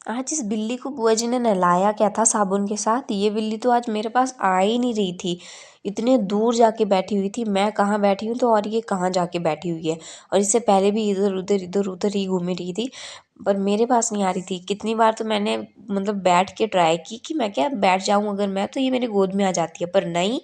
आज इस बिल्ली को बुआ जी ने नहलाया क्या था साबुन के साथ। ये बिल्ली तो आज मेरे पास आ ही नहीं रही थी, इतने दूर जाके बैठी हुई थी। मैं कहाँ बैठी हूँ तो और ये कहाँ जाके बैठी हुई है। और इससे पहले भी इधर उधर ही घूमी रही थी, पर मेरे पास नहीं आ रही थी। कितनी बार तो मैंने मतलब बैठ के ट्राई की कि मैं क्या बैठ जाऊँ अगर मैं, तो ये मेरे गोद में आ जाती है, पर नहीं,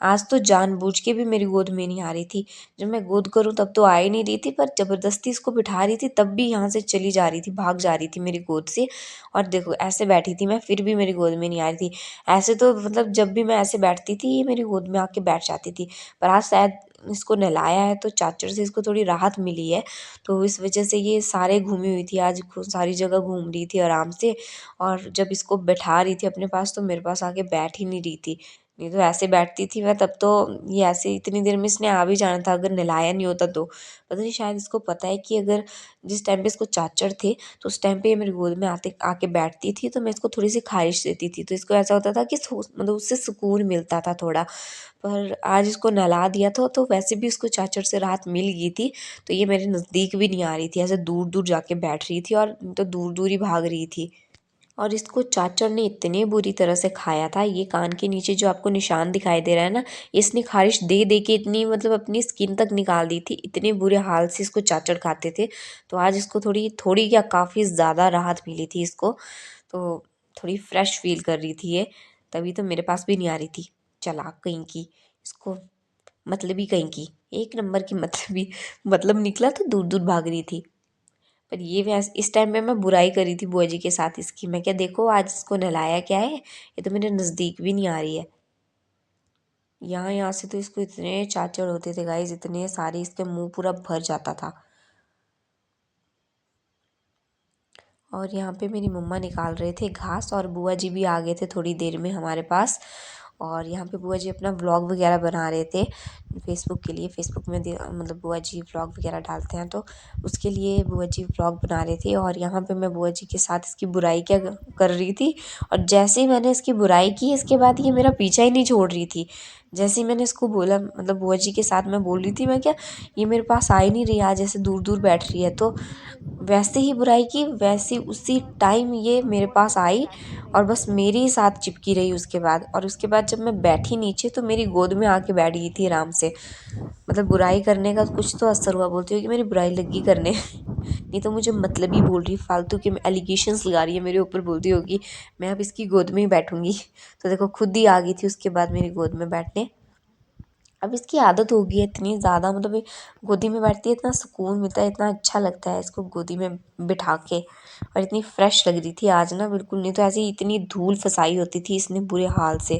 आज तो जानबूझ के भी मेरी गोद में नहीं आ रही थी। जब मैं गोद करूँ तब तो आ ही नहीं रही थी, पर ज़बरदस्ती इसको बिठा रही थी तब भी यहाँ से चली जा रही थी, भाग जा रही थी मेरी गोद से। और देखो ऐसे बैठी थी मैं, फिर भी मेरी गोद में नहीं आ रही थी। ऐसे तो मतलब जब भी मैं ऐसे बैठती थी ये मेरी गोद में आके बैठ जाती थी, पर आज शायद इसको नहलाया है तो चाचर से इसको थोड़ी राहत मिली है, तो इस वजह से ये सारे घूमी हुई थी आज, सारी जगह घूम रही थी आराम से। और जब इसको बैठा रही थी अपने पास तो मेरे पास आके बैठ ही नहीं रही थी। नहीं तो ऐसे बैठती थी मैं तब तो ये ऐसे इतनी देर में इसने आ भी जाना था अगर नहलाया नहीं होता तो। पता नहीं शायद इसको पता है कि अगर जिस टाइम पे इसको चाचर थे तो उस टाइम पे ये मेरी गोद में आते आके बैठती थी तो मैं इसको थोड़ी सी खारिश देती थी, तो इसको ऐसा होता था कि मतलब उससे सुकून मिलता था थोड़ा। पर आज इसको नहला दिया था तो वैसे भी उसको चाचर से राहत मिल गई थी, तो ये मेरे नज़दीक भी नहीं आ रही थी, ऐसे दूर दूर जाके बैठ रही थी और तो दूर दूर ही भाग रही थी। और इसको चाचर ने इतने बुरी तरह से खाया था, ये कान के नीचे जो आपको निशान दिखाई दे रहा है ना, इसने खारिश दे दे के इतनी मतलब अपनी स्किन तक निकाल दी थी, इतने बुरे हाल से इसको चाचर खाते थे। तो आज इसको थोड़ी थोड़ी क्या काफ़ी ज़्यादा राहत मिली थी इसको, तो थोड़ी फ्रेश फील कर रही थी ये, तभी तो मेरे पास भी नहीं आ रही थी। चालाक कहीं की, इसको मतलबी कहीं की, एक नंबर की मतलबी, मतलब निकला तो दूर दूर भाग रही थी। पर ये वैस इस टाइम में मैं बुराई करी थी बुआ जी के साथ इसकी, मैं क्या देखो आज इसको नहलाया क्या है, ये तो मेरे नज़दीक भी नहीं आ रही है। यहाँ यहाँ से तो इसको इतने चाचड़ होते थे गाइस, इतने सारे, इसके मुंह पूरा भर जाता था। और यहाँ पे मेरी मम्मा निकाल रहे थे घास और बुआ जी भी आ गए थे थोड़ी देर में हमारे पास। और यहाँ पे बुआ जी अपना व्लॉग वगैरह बना रहे थे फेसबुक के लिए। फेसबुक में मतलब बुआ जी व्लॉग वगैरह डालते हैं तो उसके लिए बुआ जी व्लॉग बना रहे थे। और यहाँ पे मैं बुआ जी के साथ इसकी बुराई क्या कर रही थी, और जैसे ही मैंने इसकी बुराई की इसके बाद ये मेरा पीछा ही नहीं छोड़ रही थी। जैसे ही मैंने इसको बोला, मतलब बुआ जी के साथ मैं बोल रही थी मैं क्या, ये मेरे पास आ ही नहीं रही, आज ऐसे दूर दूर बैठ रही है, तो वैसे ही बुराई की वैसे उसी टाइम ये मेरे पास आई और बस मेरे ही साथ चिपकी रही उसके बाद। और उसके बाद जब मैं बैठी नीचे तो मेरी गोद में आके बैठ गई थी आराम से। मतलब बुराई करने का कुछ तो असर हुआ, बोलती होगी मेरी बुराई लगी करने नहीं तो मुझे मतलब ही बोल रही, फालतू के एलिगेशंस लगा रही है मेरे ऊपर, बोलती होगी मैं अब इसकी गोद में ही बैठूंगी। तो देखो खुद ही आ गई थी उसके बाद मेरी गोद में बैठने। अब इसकी आदत हो गई है इतनी ज़्यादा, मतलब ये गोदी में बैठती है, इतना सुकून मिलता है, इतना अच्छा लगता है इसको गोदी में बिठा के। और इतनी फ्रेश लग रही थी आज ना बिल्कुल, नहीं तो ऐसे ही इतनी धूल फसाई होती थी इसने बुरे हाल से।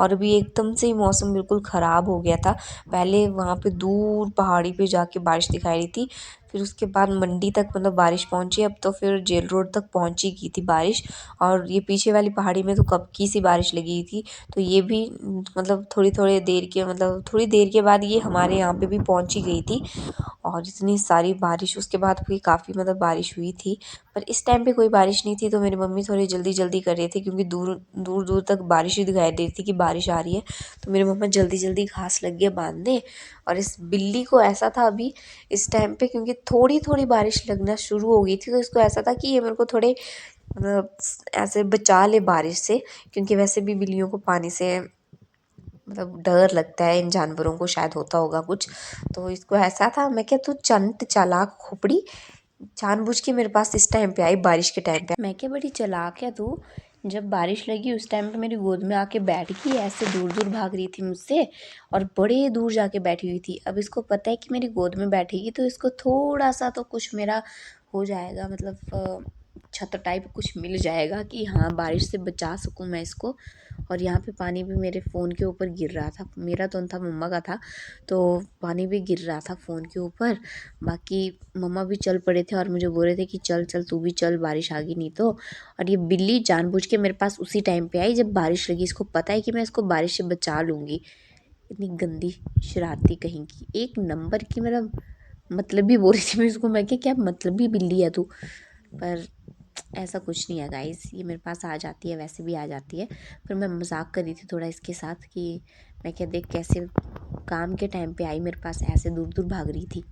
और अभी एकदम से ही मौसम बिल्कुल ख़राब हो गया था। पहले वहाँ पे दूर पहाड़ी पे जाके बारिश दिखाई रही थी, फिर उसके बाद मंडी तक मतलब बारिश पहुँची, अब तो फिर जेल रोड तक पहुँची की थी बारिश। और ये पीछे वाली पहाड़ी में तो कब की सी बारिश लगी थी, तो ये भी मतलब थोड़ी थोड़ी देर के मतलब थोड़ी देर के बाद ये हमारे यहाँ पे भी पहुँच ही गई थी। और इतनी सारी बारिश उसके बाद भी काफ़ी मतलब बारिश हुई थी, पर इस टाइम पे कोई बारिश नहीं थी, तो मेरी मम्मी थोड़ी जल्दी जल्दी कर रही थी क्योंकि दूर दूर दूर तक बारिश ही दिखाई दे रही थी कि बारिश आ रही है। तो मेरी मम्मा जल्दी जल्दी घास लग गई बांधने। और इस बिल्ली को ऐसा था अभी इस टाइम पे, क्योंकि थोड़ी थोड़ी बारिश लगना शुरू हो गई थी, तो इसको ऐसा था कि ये मेरे को थोड़े मतलब ऐसे बचा ले बारिश से, क्योंकि वैसे भी बिल्लियों को पानी से मतलब डर लगता है, इन जानवरों को शायद होता होगा कुछ। तो इसको ऐसा था, मैं क्या तू चंट चालाक खोपड़ी, जानबूझ के मेरे पास इस टाइम पे आई बारिश के टाइम पे। मैं क्या बड़ी चालाक है तू, जब बारिश लगी उस टाइम पे मेरी गोद में आके बैठ गई, ऐसे दूर दूर भाग रही थी मुझसे और बड़े दूर जाके बैठी हुई थी। अब इसको पता है कि मेरी गोद में बैठेगी तो इसको थोड़ा सा तो कुछ मेरा हो जाएगा, मतलब छत टाइप कुछ मिल जाएगा कि हाँ बारिश से बचा सकूँ मैं इसको। और यहाँ पे पानी भी मेरे फ़ोन के ऊपर गिर रहा था, मेरा तो था मम्मा का था, तो पानी भी गिर रहा था फ़ोन के ऊपर। बाकी मम्मा भी चल पड़े थे और मुझे बोल रहे थे कि चल चल तू भी चल, बारिश आ गई नहीं तो। और ये बिल्ली जानबूझ के मेरे पास उसी टाइम पे आई जब बारिश लगी, इसको पता है कि मैं इसको बारिश से बचा लूँगी। इतनी गंदी शरारती कहीं की, एक नंबर की, मेरा मतलब भी बोल रही थी मैं इसको, मैं क्या मतलब भी बिल्ली है तू। पर ऐसा कुछ नहीं है गाइस, ये मेरे पास आ जाती है, वैसे भी आ जाती है। पर मैं मजाक कर रही थी थोड़ा इसके साथ कि मैं क्या देख कैसे काम के टाइम पे आई मेरे पास, ऐसे दूर दूर भाग रही थी।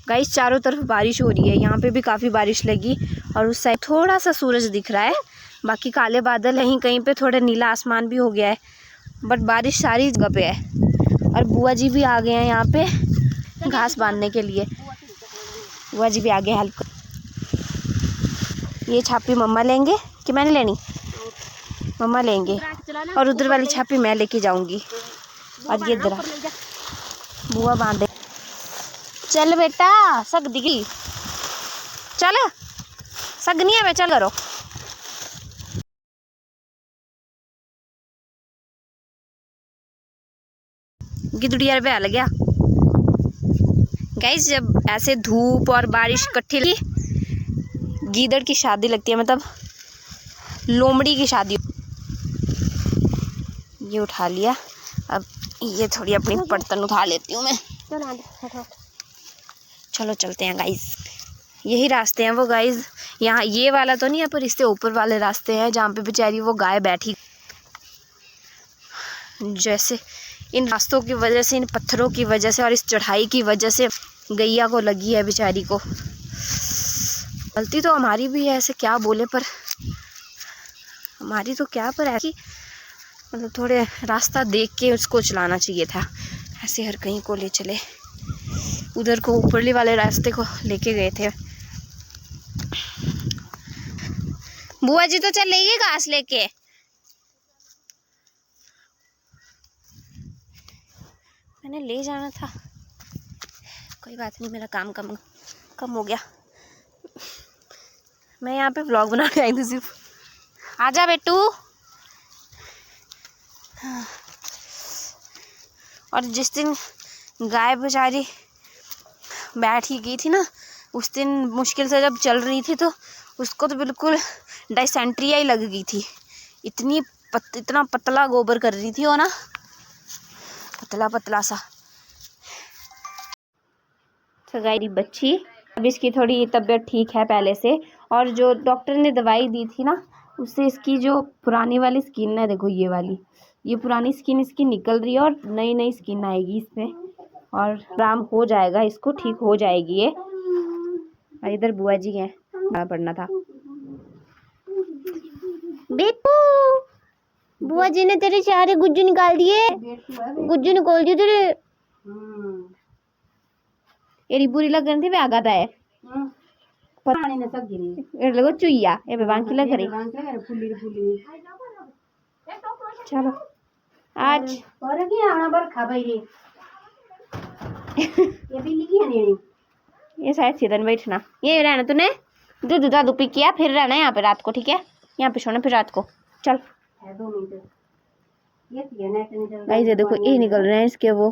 गाइस चारों तरफ बारिश हो रही है, यहाँ पे भी काफ़ी बारिश लगी और उस साइड थोड़ा सा सूरज दिख रहा है, बाकी काले बादल हैं, कहीं पे थोड़ा नीला आसमान भी हो गया है, बट बारिश सारी जगह पे है। और बुआ जी भी आ गए हैं यहाँ पे घास बांधने के लिए। बुआ जी भी आ गए हेल्प कर। ये छापी मम्मा लेंगे कि मैंने लेनी? मम्मा लेंगे और उधर वाली छापी मैं लेके जाऊंगी। और ये इधर बुआ बांधे। चल बेटा सग दिखी, चल सग नहीं है मैं, चल करो। गिदड़िया पे आ गया गाइस। जब ऐसे धूप और बारिश इकट्ठी लगी, गीदड़ की शादी लगती है, मतलब लोमड़ी की शादी। ये उठा लिया, अब ये थोड़ी अपनी बर्तन उठा लेती हूँ मैं। चलो चलते हैं गाइस, यही रास्ते हैं वो गाइस। यहाँ ये वाला तो नहीं है, पर इससे ऊपर वाले रास्ते हैं जहाँ पे बेचारी वो गाय बैठी। जैसे इन रास्तों की वजह से, इन पत्थरों की वजह से और इस चढ़ाई की वजह से गैया को लगी है बेचारी को। गलती तो हमारी भी है, ऐसे क्या बोले, पर हमारी तो क्या, पर ऐसी मतलब थोड़े रास्ता देख के उसको चलाना चाहिए था, ऐसे हर कहीं को ले चले। उधर को ऊपरली वाले रास्ते को लेके गए थे। बुआ जी तो चल रही है घास लेके। मैंने ले जाना था, कोई बात नहीं, मेरा काम कम हो गया। मैं यहाँ पे व्लॉग बनाने आई थी सिर्फ। आजा बेटू। और जिस दिन गाय बेचारी बैठ ही गई थी ना, उस दिन मुश्किल से जब चल रही थी तो उसको तो बिल्कुल डायसेंट्रिया ही लग गई थी। इतना पतला गोबर कर रही थी वो ना, पतला पतला सा। तो गाय बच्ची, अब इसकी थोड़ी तबीयत ठीक है पहले से, और जो डॉक्टर ने दवाई दी थी ना, उससे इसकी जो पुरानी वाली स्किन है, देखो ये वाली, ये पुरानी स्किन इसकी निकल रही है और नई नई स्किन आएगी इसमें, और आराम हो जाएगा, इसको ठीक हो जाएगी ये। और इधर बुआ जी हैं, पड़ना था। बेटू, बुआ जी ने तेरे सारे गुज्जू निकाल दिए, गुज्जू निकाल दिए तेरे। एरी बुरी लग रही थी, वे आगा था है पानी ने सब गिरी लगो चुईया ए बांकी लग रही। चलो आज और की आना बरखा भाई रे। ये बिल्ली की है नहीं, ये शायद सीधन बैठना, ये रहना तूने दूध दादू पी किया, फिर रहना यहाँ पे रात को, ठीक है? यहाँ पे सोना फिर रात को। चल 2 मिनट। ये देखो ये निकल रहे हैं इसके वो,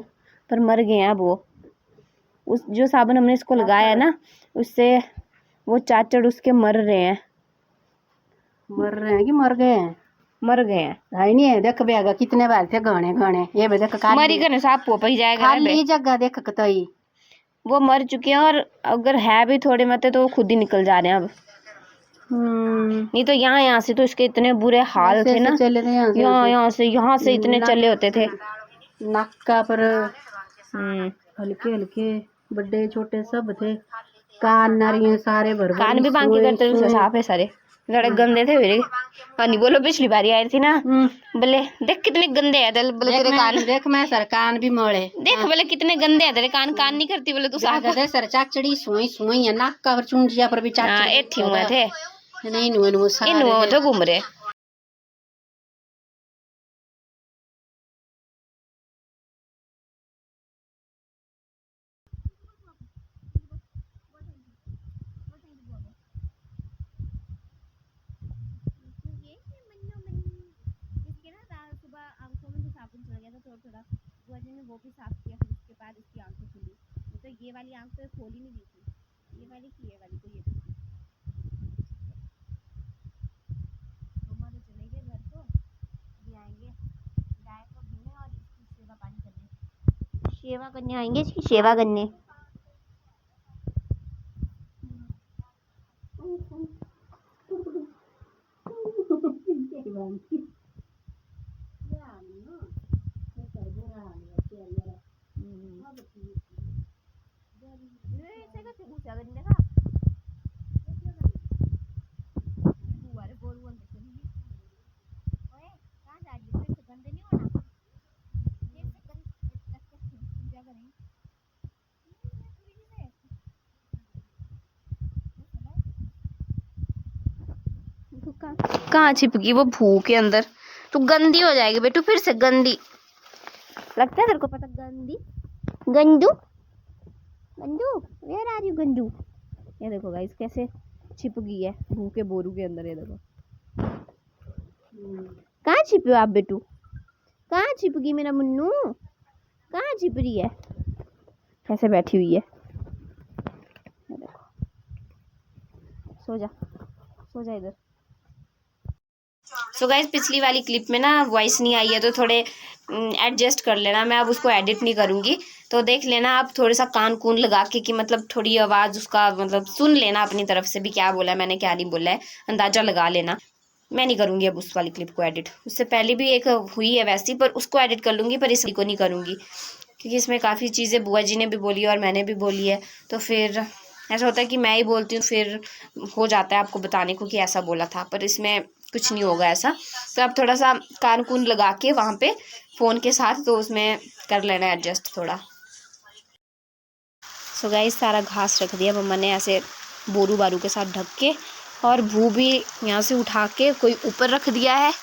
पर मर गए हैं अब वो। उस जो साबुन हमने इसको लगाया ना, उससे वो चाचड़ उसके मर रहे हैं कि मर गए हैं? मर गए हैं। है नहीं है, देख बेगा कितने बार थे गाने गाने, ये भी देख मरी गए, साफ पोपा ही जाएगा खाली जगह देख कतई वो मर चुके हैं। और अगर है भी थोड़े मते तो वो खुद ही निकल जा रहे हैं अब। नहीं तो यहाँ से तो इसके इतने बुरे हाल थे ना, यहाँ से इतने चले होते थे नाका पर। हल्के हल्के बड़े छोटे सब थे, कान नारियां सारे भर कान भी बांके करते थे, साफ है सारे, लड़े गंदे थे मेरे। नहीं बोलो पिछली बारी आई थी ना, बोले देख कितने गंदे है, बोले तेरे कान देख, मैं सर कान भी मोड़े देख, बोले कितने गंदे है तेरे कान, कान नहीं करती बोले तू साफ दे सर। चाचड़ी सुई सुई है नाक का चुंडिया पर भी चाचड़ी एथी हुए थे, नहीं नुए सारे तो घूम रहे। बुआ जी ने वो भी साफ किया, फिर उसके बाद इसकी आंखें खुली, तो ये वाली आंख तो खोल ही नहीं दी थी, ये वाली की, ये वाली को ये मम्मा तो चले गए घर को, अभी आएंगे गाय को धोने और इसकी सेवा पानी करने, सेवा करने आएंगे, इसकी सेवा करने। देखो कहाँ छिपकी वो भू के अंदर। तू गंदी हो जाएगी बेटू, फिर से गंदी लगता है तेरे को, पता गंदी। गंदू गंदू, वेयर आर यू गंदू। ये देखो गाइस कैसे छिप गई है भू के बोरू के अंदर। ये देखो कहाँ छिपे हो आप बेटू, कहाँ छिप गई मेरा मुन्नू, कहाँ छिप रही है, कैसे बैठी हुई है। ये देखो, सो जा सो जा इधर। सो गाइस पिछली वाली क्लिप में ना वॉइस नहीं आई है तो थोड़े एडजस्ट कर लेना, मैं अब उसको एडिट नहीं करूँगी। तो देख लेना आप थोड़ा सा कान कून लगा के कि मतलब थोड़ी आवाज़ उसका मतलब सुन लेना अपनी तरफ से भी, क्या बोला है मैंने क्या नहीं बोला है, अंदाज़ा लगा लेना। मैं नहीं करूँगी अब उस वाली क्लिप को एडिट, उससे पहले भी एक हुई है वैसी, पर उसको एडिट कर लूँगी पर इसी को नहीं करूँगी, क्योंकि इसमें काफ़ी चीज़ें बुआ जी ने भी बोली है और मैंने भी बोली है। तो फिर ऐसा होता है कि मैं ही बोलती हूँ, फिर हो जाता है आपको बताने को कि ऐसा बोला था, पर इसमें कुछ नहीं होगा ऐसा। तो आप थोड़ा सा कान कून लगा के वहाँ पे फ़ोन के साथ, तो उसमें कर लेना एडजस्ट थोड़ा। सो गाइस सारा घास रख दिया मम्मा ने ऐसे बोरू बारू के साथ ढक के, और भू भी यहाँ से उठा के कोई ऊपर रख दिया है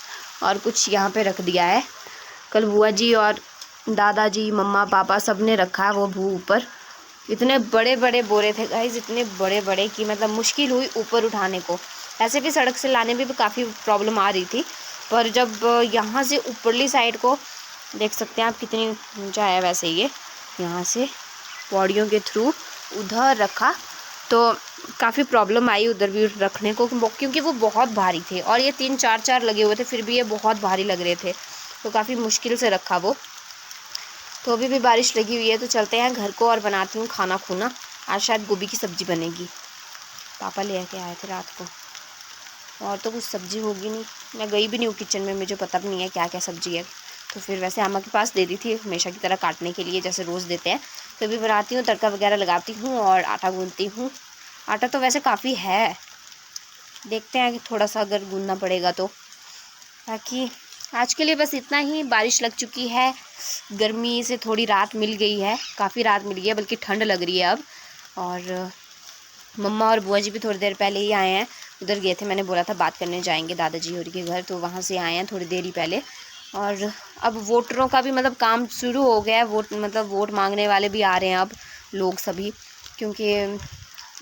और कुछ यहाँ पे रख दिया है। कल बुआ जी और दादाजी मम्मा पापा सब ने रखा है वो भू ऊपर। इतने बड़े बड़े बोरे थे गाइस, इतने बड़े बड़े कि मतलब मुश्किल हुई ऊपर उठाने को। ऐसे भी सड़क से लाने में भी काफ़ी प्रॉब्लम आ रही थी, पर जब यहाँ से ऊपरली साइड को देख सकते हैं आप कितनी ऊंचा है, वैसे ये यहाँ से पौड़ियों के थ्रू उधर रखा तो काफ़ी प्रॉब्लम आई उधर भी रखने को, क्योंकि वो बहुत भारी थे और ये 3-4 लगे हुए थे, फिर भी ये बहुत भारी लग रहे थे, तो काफ़ी मुश्किल से रखा वो। तो अभी भी बारिश लगी हुई है, तो चलते हैं घर को और बनाती हूँ खाना खूना। आज शायद गोभी की सब्ज़ी बनेगी, पापा ले के आए थे रात को, और तो कुछ सब्ज़ी होगी नहीं। मैं गई भी नहीं हूँ किचन में, मुझे पता भी नहीं है क्या क्या सब्ज़ी है। तो फिर वैसे अम्मा के पास दे दी थी हमेशा की तरह काटने के लिए, जैसे रोज़ देते हैं। तो अभी बनाती हूँ, तड़का वगैरह लगाती हूँ और आटा गूँथती हूँ। आटा तो वैसे काफ़ी है, देखते हैं कि थोड़ा सा अगर गूँथना पड़ेगा तो। बाकी आज के लिए बस इतना ही। बारिश लग चुकी है, गर्मी से थोड़ी राहत मिल गई है, काफ़ी राहत मिल गई है, बल्कि ठंड लग रही है अब। और मम्मा और बुआ जी भी थोड़ी देर पहले ही आए हैं, उधर गए थे, मैंने बोला था बात करने जाएंगे दादाजी होरी के घर, तो वहाँ से आए हैं थोड़ी देर ही पहले। और अब वोटरों का भी मतलब काम शुरू हो गया है, वोट मांगने वाले भी आ रहे हैं अब लोग सभी, क्योंकि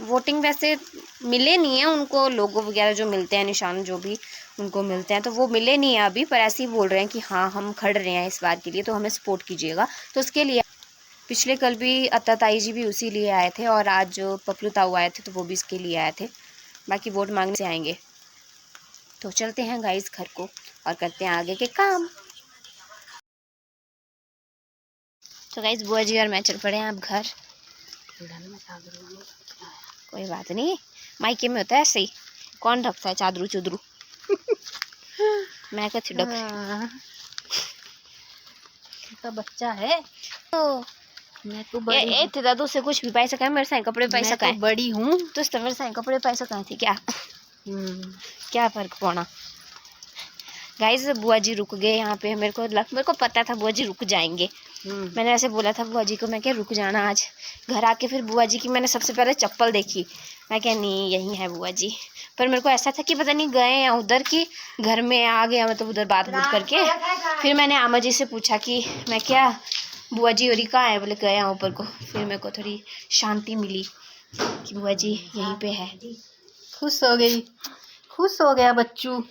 वोटिंग वैसे मिले नहीं है उनको, लोगों वगैरह जो मिलते हैं निशान जो भी उनको मिलते हैं, तो वो मिले नहीं है अभी, पर ऐसे ही बोल रहे हैं कि हाँ हम खड़ रहे हैं इस बार के लिए, तो हमें सपोर्ट कीजिएगा। तो उसके लिए पिछले कल भी अत्ता ताई जी भी उसी लिए आए थे, और आज जो पपलू ताऊ आए थे तो वो भी इसके लिए आए थे। बाकी वोट मांगने से आएंगे। तो चलते हैं गाइस घर को और करते हैं आगे के काम। तो गाइस बुआ जी और मैं चल पड़े हैं अब घर। कोई बात नहीं, मायके में होता है ऐसे ही, कौन रखता है चादरू चुदरू। मैं क्या छिड़क तो बच्चा है तो मैं तो बड़ी ए थे दादू से कुछ भी पाई सका है, मेरे साथ कपड़े पाई सका है, तो बड़ी हूँ तो मेरे साथ कपड़े पाई सका थी क्या। क्या फर्क पड़ा। गाइस बुआ जी रुक गए यहाँ पे, मेरे को पता था बुआ जी रुक जाएंगे। मैंने ऐसे बोला था बुआ जी को, मैं क्या रुक जाना आज। घर आके फिर बुआ जी की मैंने सबसे पहले चप्पल देखी, मैं क्या नहीं यही है बुआ जी। पर मेरे को ऐसा था कि पता नहीं गए या उधर की घर में आ गया, मतलब उधर बात करके। फिर मैंने आमा जी से पूछा कि मैं क्या बुआ जी और कहाँ है, बोले गए यहाँ ऊपर को। फिर मेरे को थोड़ी शांति मिली कि बुआ जी यहीं पे है। खुश हो गया बच्चू।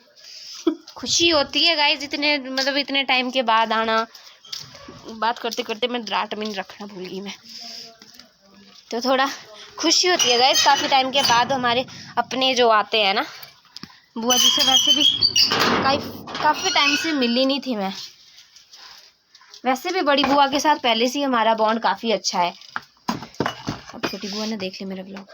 खुशी होती है गाइस, इतने टाइम के बाद आना। बात करते करते मैं राट में रखना भूल गई मैं, तो थोड़ा खुशी होती है गाइस, काफ़ी टाइम के बाद हमारे अपने जो आते हैं ना। बुआ जी से वैसे भी काफ़ी टाइम से मिली नहीं थी मैं। वैसे भी बड़ी बुआ के साथ पहले से ही हमारा बॉन्ड काफ़ी अच्छा है। अब छोटी बुआ ने देख लिया मेरा ब्लॉग।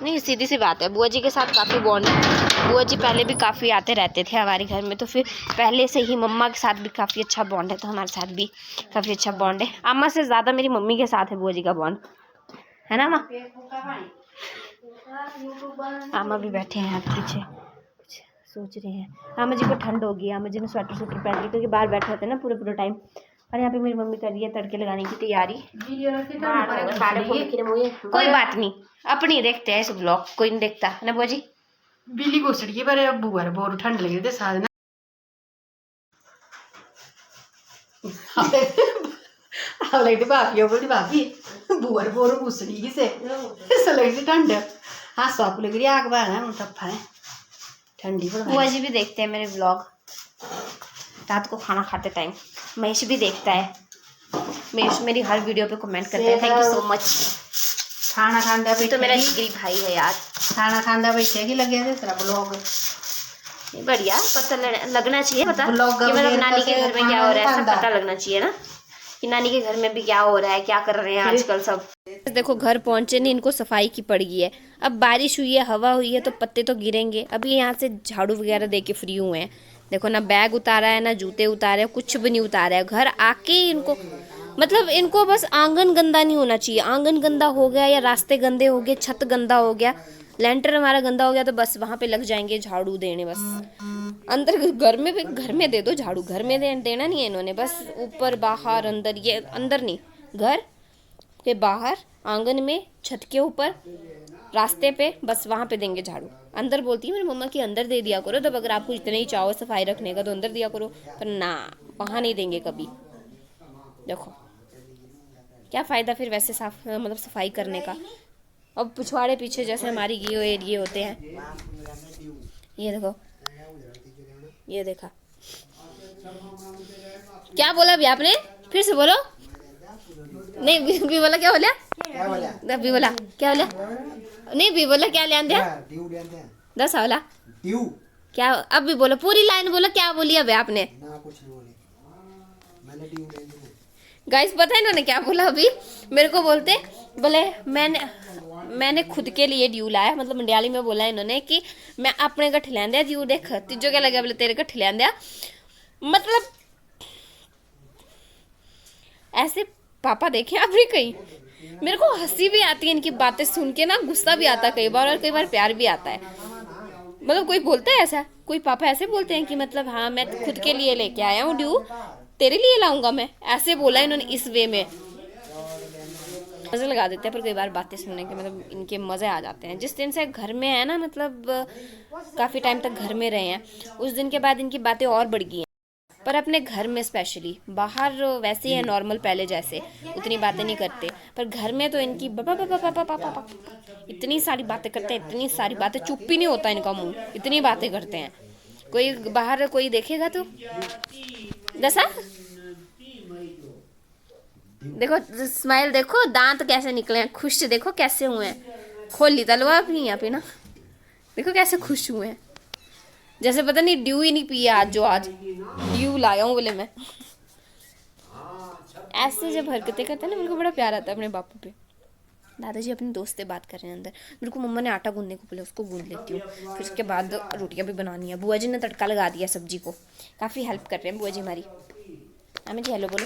नहीं सीधी सी बात है, बुआ जी के साथ काफ़ी बॉन्ड है। बुआ जी पहले भी काफ़ी आते रहते थे हमारे घर में, तो फिर पहले से ही मम्मा के साथ भी काफ़ी अच्छा बॉन्ड है, तो हमारे साथ भी काफ़ी अच्छा बॉन्ड है। अम्मा से ज़्यादा मेरी मम्मी के साथ है बुआ जी का बॉन्ड, है ना माँ। अम्मा भी बैठे हैं पीछे कुछ सोच रहे हैं। अम्मा जी को ठंड होगी, अम्मा जी ने स्वेटर पहन ली, क्योंकि बाहर बैठे होते हैं ना पूरे टाइम, और यहाँ पे मेरी मम्मी कर रही है तड़के लगाने की तैयारी। कोई बात नहीं, अपनी देखते हैं इस ब्लॉग, कोई नहीं देखता ना बुआ जी। बिल्ली घुसड़ी है पर अब बुआ बहुत ठंड लग रही थी साथ लगती भाभी बोली भाभी बुआ बोर घुसड़ी की से लगती ठंड। हाँ सब लग रही आग बार है टप्पा है ठंडी। बुआ जी भी देखते हैं मेरे ब्लॉग रात को खाना खाते टाइम। महेश भी देखता है, महेश मेरी हर वीडियो पे कमेंट करता है। Thank you so much. खाना खांदा तो मेरा जिगरी भाई है यार। खाना खांदा बैठे की लगे थे तेरा ब्लॉग बढ़िया पता लगना चाहिए, पता कि मतलब नानी के घर में क्या हो रहा है सब पता लगना चाहिए ना, कि नानी के घर में भी क्या हो रहा है, क्या कर रहे हैं आजकल सब। देखो घर पहुंचे नहीं, इनको सफाई की पड़ गई है। अब बारिश हुई है, हवा हुई है तो पत्ते तो गिरेंगे। अभी यहाँ से झाड़ू वगैरह दे के फ्री हुए हैं। देखो ना बैग उतारा है, ना जूते उतारे, कुछ भी नहीं उतारा है। घर आके इनको मतलब इनको बस आंगन गंदा नहीं होना चाहिए। आंगन गंदा हो गया या रास्ते गंदे हो गए, छत गंदा हो गया, लेंटर हमारा गंदा हो गया तो बस वहाँ पे लग जाएंगे झाड़ू देने। बस अंदर घर में भी, घर में दे दो झाड़ू, घर में देना नहीं है इन्होंने। बस ऊपर बाहर अंदर, ये अंदर नहीं, घर के बाहर, आंगन में, छत के ऊपर, रास्ते पे, बस वहाँ पे देंगे झाड़ू। अंदर बोलती है मेरी मम्मा कि अंदर दे दिया करो, तब अगर आपको इतना ही चाहो सफाई रखने का तो अंदर दिया करो, पर ना वहाँ नहीं देंगे कभी। देखो क्या फ़ायदा फिर वैसे साफ मतलब सफाई करने का। अब पिछवाड़े पीछे जैसे हमारी ये एरिए होते हैं, ये देखो, ये देखा। क्या बोला अभी आपने, फिर से बोलो। नहीं भी बोला, क्या बोला, भी बोला क्या बोला, नहीं भी बोला क्या ले आंदे 10 वाला क्या। अब भी बोलो, पूरी लाइन बोलो, क्या बोली अभी आपने। गाइस पता है इन्होंने क्या बोला अभी, मेरे को बोलते बोले मैंने खुद के लिए ड्यू लाया, मतलब मंडियाली में बोला इन्होंने कि मैं अपने गठ लिया ड्यू, देख तीजो क्या लगा, बोले तेरे गठ लिया। मतलब ऐसे पापा देखे आपने कहीं। मेरे को हंसी भी आती है इनकी बातें सुन के ना, गुस्सा भी आता है कई बार और कई बार प्यार भी आता है। मतलब कोई बोलता है ऐसा, कोई पापा ऐसे बोलते हैं कि मतलब हाँ मैं खुद के लिए लेके आया हूँ ड्यू, तेरे लिए लाऊंगा मैं, ऐसे बोला इन्होंने इस वे में। मज़े लगा देते हैं पर कई बार बातें सुनने के मतलब इनके मज़े आ जाते हैं। जिस दिन से घर में है ना, मतलब काफ़ी टाइम तक घर में रहे हैं, उस दिन के बाद इनकी बातें और बढ़ गई हैं। पर अपने घर में स्पेशली, बाहर वैसे ही है नॉर्मल पहले जैसे, उतनी बातें नहीं करते, पर घर में तो इनकी पापा इतनी सारी बातें करते हैं, इतनी सारी बातें, चुप ही नहीं होता इनका मुंह, इतनी बातें करते हैं। कोई बाहर कोई देखेगा तो दसा देखो स्माइल, देखो दांत कैसे निकले हैं, खुश देखो कैसे हुए हैं, खोली तलवा अपनी यहाँ पे ना, देखो कैसे खुश हुए हैं, जैसे पता नहीं ड्यू ही नहीं पिया आज, जो आज ड्यू लाया हूँ बोले मैं। ऐसे जब हरकतें करते हैं ना, मेरे को बड़ा प्यार आता है अपने बापू पे। दादाजी अपने दोस्त से बात कर रहे हैं अंदर, मेरे को मम्मा ने आटा गूंदने को बोला, उसको गूंद लेती हूँ, फिर उसके बाद रोटियां भी बनानी है। बुआ जी ने तड़का लगा दिया सब्जी को, काफ़ी हेल्प कर रहे हैं बुआ जी हमारी। हमें जी हेलो बोलो,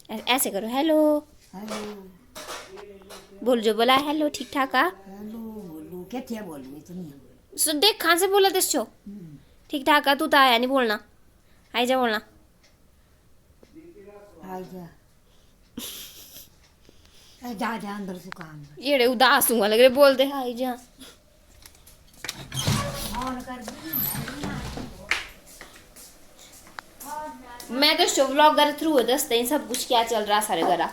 ऐसे करो, हेलो बोल, जो बोला हेलो ठीक ठाक आ, देख कहाँ से बोला दस्यो, ठीक ठाक आ, तू तो आया नहीं बोलना, आई जा बोलना, जा जा अंदर से काम ये उदास हुआ लग रहे बोलते आई जा। मैं तो शो व्लॉगर थ्रू है, दसते हैं सब कुछ क्या चल रहा सारे घर,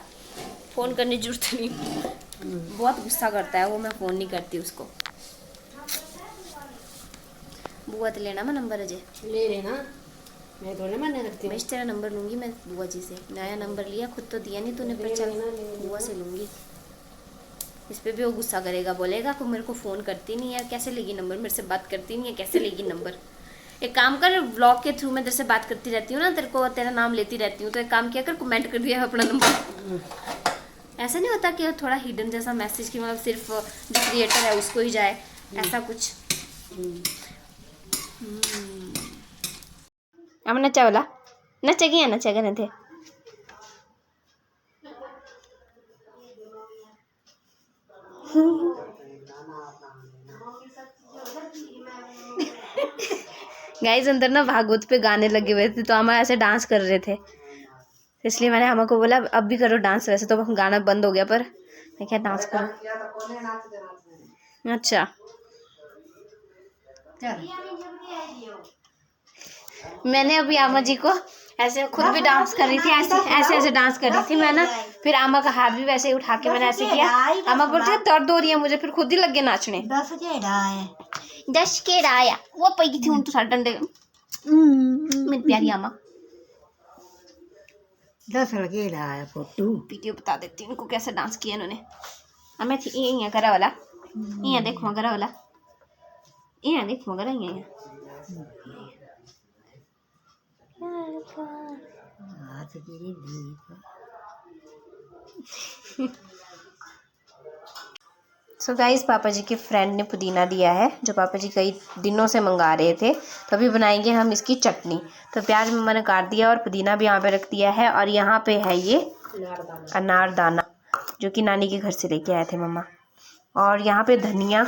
फोन करने की जरूरत नहीं। बहुत गुस्सा करता है वो, मैं फोन नहीं करती उसको। बुआ तो लेना मैं नंबर अजय ले लेना, मैं थोड़े मना करती हूँ। मैं तेरा नंबर लूंगी मैं बुआ जी से, नया नंबर लिया, खुद तो दिया नहीं तूने, पर चल बुआ से लूंगी। इस पे भी वो गुस्सा करेगा, बोलेगा को मेरे को फ़ोन करती नहीं है, कैसे लेगी नंबर, मेरे से बात करती नहीं है, कैसे लेगी नंबर। एक काम कर, व्लॉग के थ्रू मैं तेरे से बात करती रहती हूँ ना, तेरे को तेरा नाम लेती रहती हूँ, तो एक काम किया कर, कमेंट कर दिया अपना नंबर। ऐसा नहीं होता कि थोड़ा हिडन जैसा मैसेज की, मतलब सिर्फ जो क्रिएटर है उसको ही जाए, ऐसा कुछ। अब नचा वाला नचेगी या नचेगा नहीं थे। गाइस अंदर ना भागवत पे गाने लगे हुए थे, तो हम ऐसे डांस कर रहे थे, तो इसलिए मैंने अम्मा को बोला अब भी करो डांस। वैसे तो गाना बंद हो गया पर मैं क्या डांस करूँ। अच्छा मैंने अभी आमा जी को ऐसे खुद भी डांस कर रही थी, ऐसे डांस कर रही थी मैं ना। फिर आमा का हाथ भी वैसे ही उठा के मैंने ऐसे किया। आमा बोलती है दर्द हो रही है मुझे, फिर खुद ही लग गए नाचने। 10 के आया वो पई थी तो सारे डंडे मेरी प्यारी आमा। 10 के आया फोटो वीडियो बता देती हूँ उनको कैसे डांस किया इन्होंने। हमें थी ये करा वाला ये देखो करा वाला ये देखो करा ये सो गाइस पापा जी के फ्रेंड ने पुदीना दिया है जो पापा जी कई दिनों से मंगा रहे थे। तो अभी बनाएंगे हम इसकी चटनी। तो प्याज मम्मा ने काट दिया और पुदीना भी यहाँ पे रख दिया है। और यहाँ पे है ये अनारदाना जो कि नानी के घर से लेके आए थे मम्मा। और यहाँ पे धनिया,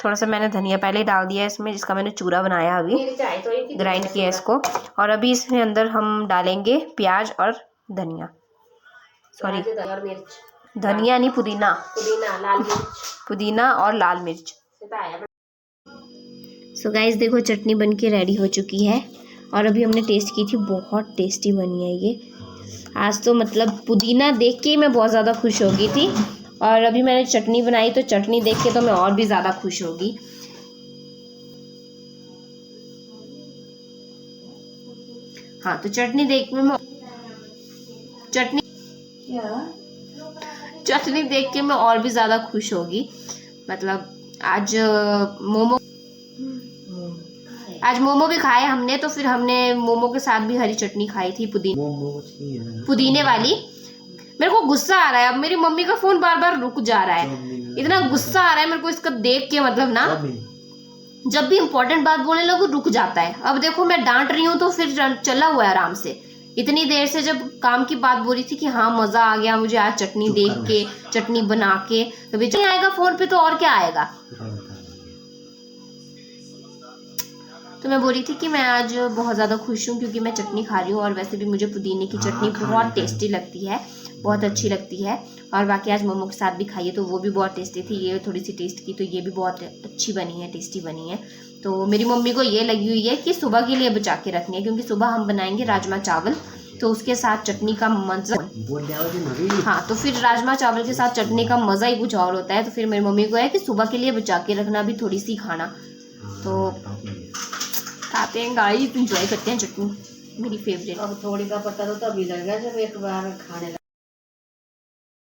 थोड़ा सा मैंने धनिया पहले ही डाल दिया है इसमें, जिसका मैंने चूरा बनाया अभी ग्राइंड किया इसको। और अभी इसमें अंदर हम डालेंगे प्याज और धनिया, सॉरी धनिया नहीं पुदीना, लाल मिर्च, पुदीना और लाल मिर्च। सो गाइस देखो चटनी बन के रेडी हो चुकी है। और अभी हमने टेस्ट की थी, बहुत टेस्टी बनी है ये। आज तो मतलब पुदीना देख के ही मैं बहुत ज़्यादा खुश हो गई थी। और अभी मैंने चटनी बनाई तो चटनी देख के तो मैं और भी ज़्यादा खुश होगी। हाँ तो चटनी देख के मैं चटनी देख के मैं और भी ज़्यादा खुश होगी। मतलब आज मोमो भी खाए हमने, तो फिर हमने मोमो के साथ भी हरी चटनी खाई थी पुदीने वाली। मेरे को गुस्सा आ रहा है, अब मेरी मम्मी का फोन बार बार रुक जा रहा है, इतना गुस्सा आ रहा है मेरे को इसका देख के। मतलब ना जब भी इम्पोर्टेंट बात बोलने लगो रुक जाता है। अब देखो मैं डांट रही हूँ तो फिर चला हुआ है आराम से। इतनी देर से जब काम की बात बोल रही थी कि हाँ मजा आ गया मुझे आज चटनी देख के, चटनी बना के, कभी नहीं आएगा फोन पे तो और क्या आएगा। तो मैं बोल रही थी कि मैं आज बहुत ज़्यादा खुश हूँ क्योंकि मैं चटनी खा रही हूँ। और वैसे भी मुझे पुदीने की चटनी बहुत टेस्टी लगती है, बहुत अच्छी लगती है। और बाकी आज मोमो के साथ भी खाइए तो वो भी बहुत टेस्टी थी। ये थोड़ी सी टेस्ट की तो ये भी बहुत अच्छी बनी है, टेस्टी बनी है। तो मेरी मम्मी को ये लगी हुई है कि सुबह के लिए बचा के रखनी है, क्योंकि सुबह हम बनाएंगे राजमा चावल, तो उसके साथ चटनी का मज़ा। हाँ तो फिर राजमा चावल के साथ चटनी का मज़ा ही कुछ और होता है। तो फिर मेरी मम्मी को है कि सुबह के लिए बचा के रखना भी थोड़ी सी खाना। तो खाते हैं गाइस, इंजॉय करते हैं चटनी, मेरी फेवरेट। अब थोड़ी का पता तो तभी लगेगा जब एक बार खाने